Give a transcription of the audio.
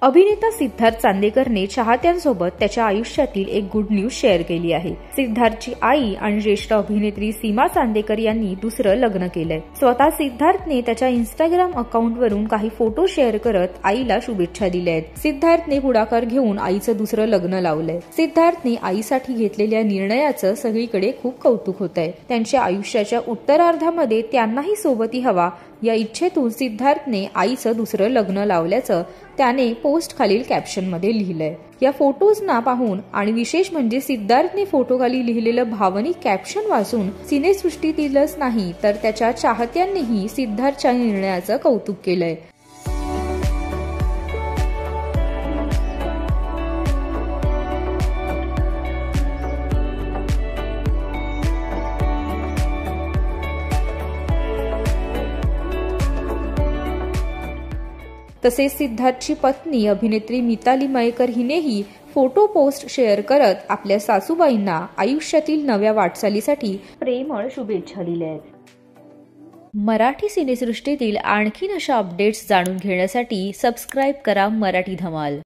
अभिनेता सिद्धार्थ चांदेकरने चाहत्यांसोबत त्याच्या आयुष्यातील एक गुड न्यूज शेअर केली आहे। सिद्धार्थची आई आणि ज्येष्ठ अभिनेत्री सीमा चांदेकर यांनी दुसरं लग्न केलंय। स्वतः सिद्धार्थने त्याच्या इंस्टाग्राम अकाउंटवरून काही फोटो शेअर करत आईला शुभेच्छा दिल्या आहेत। सिद्धार्थने पुढाकार घेऊन आईचं दुसरं लग्न लावलंय। सिद्धार्थने आईसाठी घेतलेल्या निर्णयाचं सगळीकडे खूप कौतुक होतंय। त्यांच्या आयुष्याच्या उत्तरार्धामध्ये त्यांनाही सोबती हवा या इच्छेतून सिद्धार्थने आईचं दुसरं लग्न लावल्याचं त्याने पोस्ट खालील कॅप्शन मध्ये लिहिलंय। या फोटोजना पाहून आणि विशेष म्हणजे सिद्धार्थने फोटो खाली लिहिलेलं भावनिक कॅप्शन वाचून सिनेसृष्टीतीलच नाही तर त्याच्या चाहत्यांनीही सिद्धार्थच्या निर्णयाचं कौतुक केलंय। तसेच सिद्धार्थची पत्नी अभिनेत्री मिताली मयेकर हिनेही फोटो पोस्ट शेअर करत आपल्या सासूबाईंना आयुष्यातील नव्या वाटचालीसाठी प्रेमळ शुभेच्छा दिल्या आहेत। मराठी सिनेसृष्टीतील आणखीन अशा अपडेट्स जाणून घेण्यासाठी सबस्क्राइब करा मराठी धमाल।